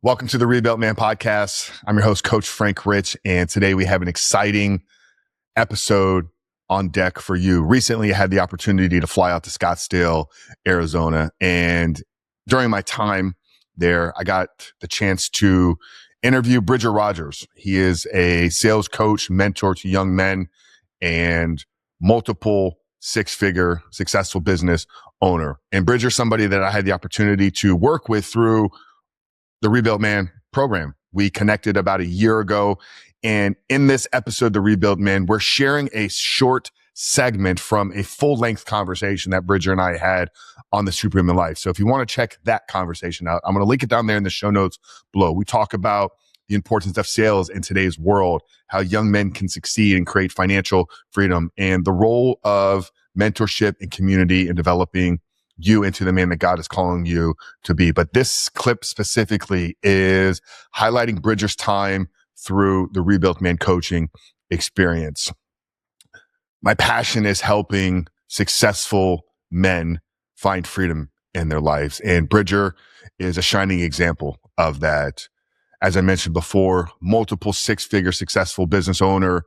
Welcome to the Rebuilt Man podcast. I'm your host, Coach Frank Rich, and today we have an exciting episode on deck for you. Recently, I had the opportunity to fly out to Scottsdale, Arizona, and during my time there, I got the chance to interview Bridger Rogers. He is a sales coach, mentor to young men, and multiple six-figure successful business owner. And Bridger's somebody that I had the opportunity to work with through the Rebuilt Man program. We connected about a year ago. And in this episode, The Rebuilt Man, we're sharing a short segment from a full-length conversation that Bridger and I had on the Superhuman Life. So if you want to check that conversation out, I'm going to link it down there in the show notes below. We talk about the importance of sales in today's world, how young men can succeed and create financial freedom, and the role of mentorship and community in developing you into the man that God is calling you to be. But this clip specifically is highlighting Bridger's time through the Rebuilt Man coaching experience. My passion is helping successful men find freedom in their lives. And Bridger is a shining example of that. As I mentioned before, multiple six-figure successful business owner,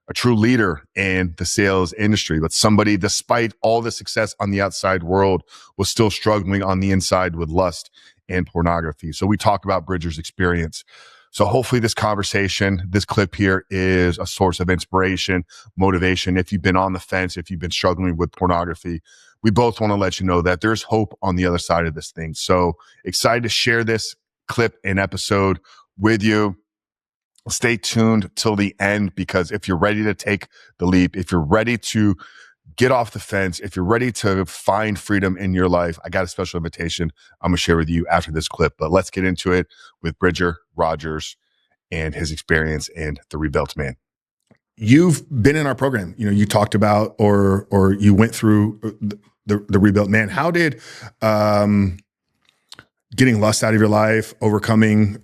a true leader in the sales industry, but somebody, despite all the success on the outside world, was still struggling on the inside with lust and pornography. So we talk about Bridger's experience. So hopefully this conversation, this clip here is a source of inspiration, motivation. If you've been on the fence, if you've been struggling with pornography, we both want to let you know that there's hope on the other side of this thing. So excited to share this clip and episode with you. Stay tuned till the end, because if you're ready to take the leap, if you're ready to get off the fence, if you're ready to find freedom in your life, I got a special invitation I'm going to share with you after this clip. But let's get into it with Bridger Rogers and his experience in the Rebuilt Man. You've been in our program. You know, you talked about or you went through the Rebuilt Man. How did getting lust out of your life, overcoming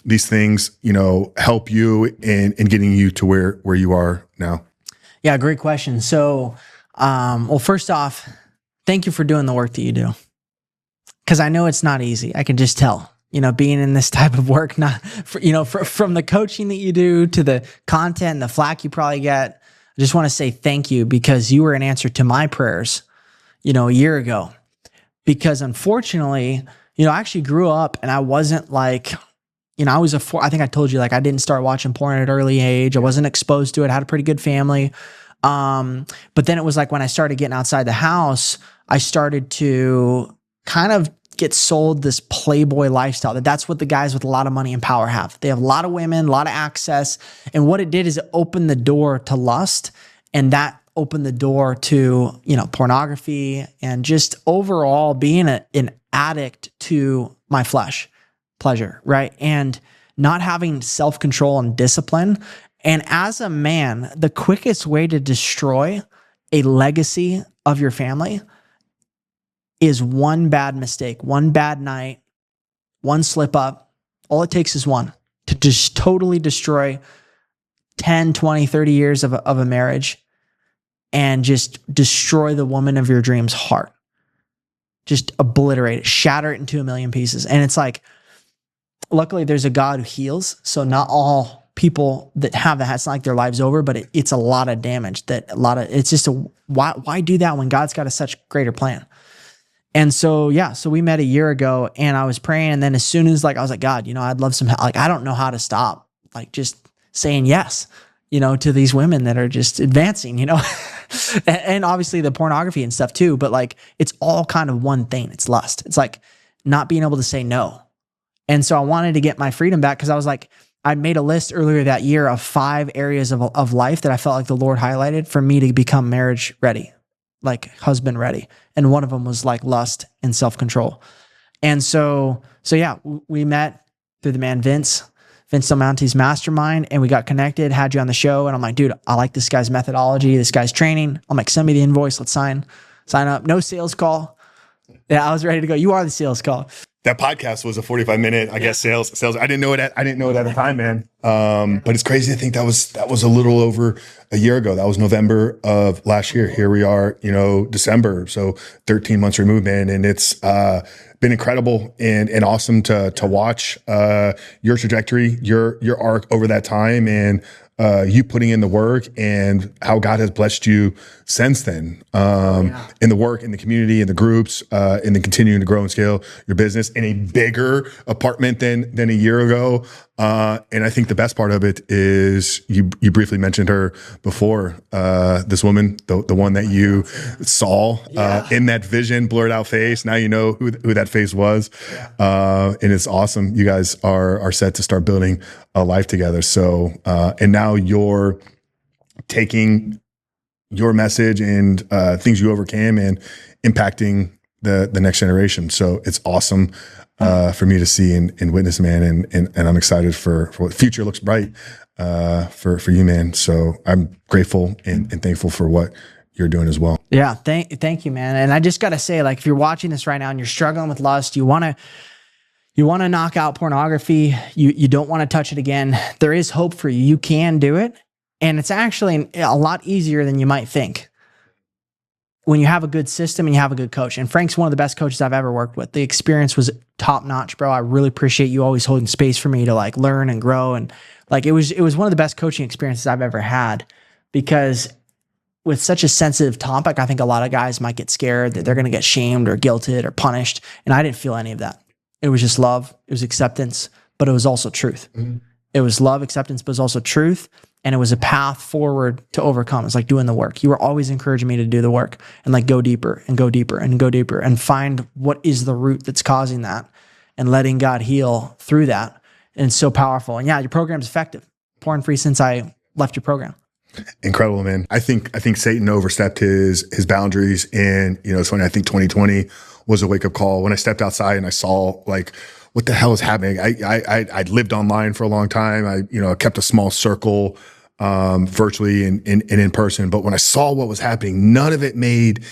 these things, you know, help you in getting you to where you are now? Yeah, great question. So, well, first off, thank you for doing the work that you do, because I know it's not easy. I can just tell, you know, being in this type of work, from the coaching that you do to the content and the flack you probably get. I just want to say thank you, because you were an answer to my prayers, you know, a year ago. Because unfortunately, you know, I actually grew up and I wasn't like, you know, I think I told you, like, I didn't start watching porn at an early age. I wasn't exposed to it. I had a pretty good family. But then it was like when I started getting outside the house, I started to kind of get sold this playboy lifestyle. That's what the guys with a lot of money and power have. They have a lot of women, a lot of access. And what it did is it opened the door to lust, and that opened the door to, you know, pornography and just overall being an addict to my flesh. Pleasure, right? And not having self-control and discipline. And as a man, the quickest way to destroy a legacy of your family is one bad mistake, one bad night, one slip up. All it takes is one to just totally destroy 10, 20, 30 years of a marriage, and just destroy the woman of your dreams' heart. Just obliterate it, shatter it into a million pieces. And it's like, luckily, there's a God who heals. So not all people that have that, it's not like their life's over, but it's a lot of damage. It's just why do that when God's got a such greater plan? And so, yeah, so we met a year ago and I was praying. And then as soon as I was like, God, you know, I'd love some help. Like, I don't know how to stop, like, just saying yes, you know, to these women that are just advancing, you know, and obviously the pornography and stuff too. But like, it's all kind of one thing. It's lust. It's like not being able to say no. And so I wanted to get my freedom back, because I was like, I made a list earlier that year of 5 areas of life that I felt like the Lord highlighted for me to become marriage ready, like husband ready. And one of them was like lust and self-control. And so yeah, we met through the man Vince Del Monte's mastermind, and we got connected, had you on the show. And I'm like, dude, I like this guy's methodology, this guy's training. I'm like, send me the invoice. Let's sign up. No sales call. Yeah, I was ready to go. You are the sales call. That podcast was a 45-minute, I guess, sales. I didn't know it at the time, man. But it's crazy to think that was a little over a year ago. That was November of last year. Here we are, December. So 13 months removed, man. And it's been incredible and awesome to watch your trajectory, your arc over that time, and you putting in the work and how God has blessed you since then, in the work, in the community, in the groups, in the continuing to grow and scale your business in a bigger apartment than a year ago. And I think the best part of it is you briefly mentioned her before, this woman, the one that you saw in that vision, blurred out face. Now you know who that face was. And it's awesome. You guys are set to start building a life together. So, and now you're taking your message and things you overcame and impacting the next generation. So it's awesome for me to see and witness, man. And I'm excited for what the future looks bright for you, man. So I'm grateful and thankful for what you're doing as well. Yeah. Thank you, man. And I just got to say, like, if you're watching this right now and you're struggling with lust, you want to knock out pornography. You don't want to touch it again. There is hope for you. You can do it. And it's actually a lot easier than you might think when you have a good system and you have a good coach. And Frank's one of the best coaches I've ever worked with. The experience was top notch, bro. I really appreciate you always holding space for me to like learn and grow. And like, it was one of the best coaching experiences I've ever had, because with such a sensitive topic, I think a lot of guys might get scared that they're going to get shamed or guilted or punished. And I didn't feel any of that. It was just love. It was acceptance, but it was also truth. Mm-hmm. It was love, acceptance, but it was also truth. And it was a path forward to overcome. It's like doing the work. You were always encouraging me to do the work and like go deeper and go deeper and go deeper and find what is the root that's causing that and letting God heal through that. And it's so powerful. And yeah, your program's effective. Porn free since I left your program. Incredible, man. I think Satan overstepped his boundaries, and it's funny. I think 2020 was a wake up call when I stepped outside and I saw like, what the hell is happening? I'd lived online for a long time. I kept a small circle, virtually and in person. But when I saw what was happening, none of it made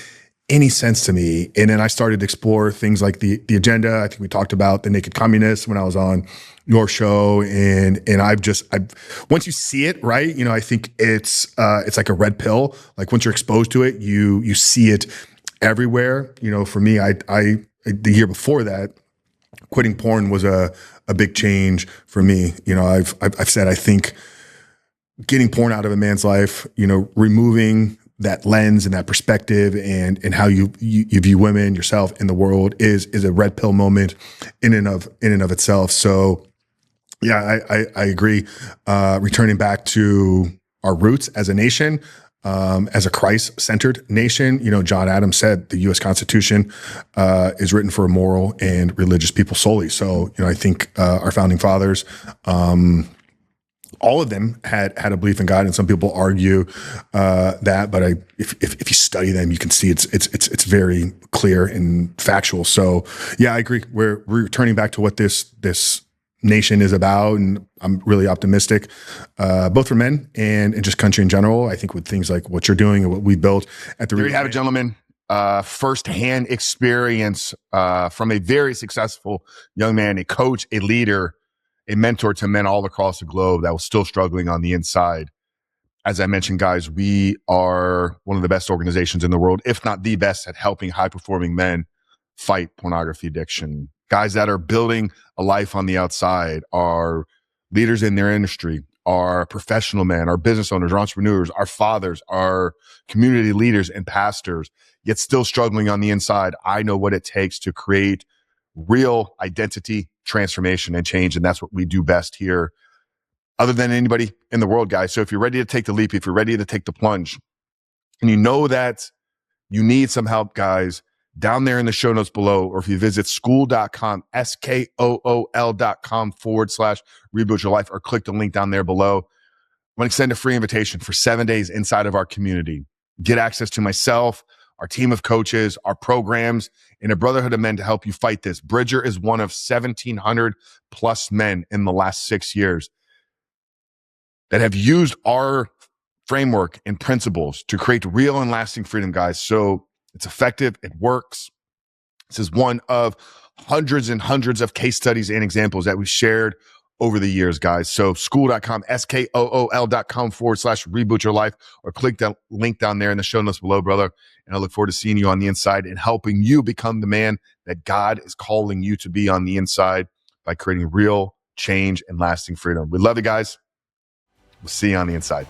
any sense to me. And then I started to explore things like the agenda. I think we talked about the Naked Communists when I was on your show, and I've once you see it, right? I think it's like a red pill. Like once you're exposed to it, you see it everywhere. For me, I the year before that, quitting porn was a big change for me. I've said, I think getting porn out of a man's life, removing that lens and that perspective and how you view women, yourself, in the world is a red pill moment in and of itself. So yeah, I agree. Returning back to our roots as a nation, as a Christ-centered nation. John Adams said the U.S. Constitution is written for a moral and religious people solely. So, I think our founding fathers, all of them had a belief in God, and some people argue that. But if you study them, you can see it's very clear and factual. So, yeah, I agree. We're returning back to what this nation is about, and I'm really optimistic, both for men and just country in general. I think with things like what you're doing and what we built at the. There you have it, gentlemen. Firsthand experience from a very successful young man, a coach, a leader, a mentor to men all across the globe that was still struggling on the inside. As I mentioned, guys, we are one of the best organizations in the world, if not the best, at helping high-performing men fight pornography addiction. Guys that are building a life on the outside, are leaders in their industry, are professional men, are business owners, are entrepreneurs, are fathers, are community leaders and pastors, yet still struggling on the inside. I know what it takes to create real identity transformation and change, and that's what we do best here, other than anybody in the world, guys. So if you're ready to take the leap, if you're ready to take the plunge, and you know that you need some help, guys, down there in the show notes below, or if you visit skool.com, skool.com/reboot your life, or click the link down there below. I want to extend a free invitation for 7 days inside of our community. Get access to myself, our team of coaches, our programs, and a brotherhood of men to help you fight this. Bridger is one of 1,700 plus men in the last 6 years that have used our framework and principles to create real and lasting freedom, guys. So it's effective. It works. This is one of hundreds and hundreds of case studies and examples that we shared over the years, guys. So school.com, SKOOL.com/reboot your life, or click that link down there in the show notes below, brother. And I look forward to seeing you on the inside and helping you become the man that God is calling you to be on the inside by creating real change and lasting freedom. We love you guys. We'll see you on the inside.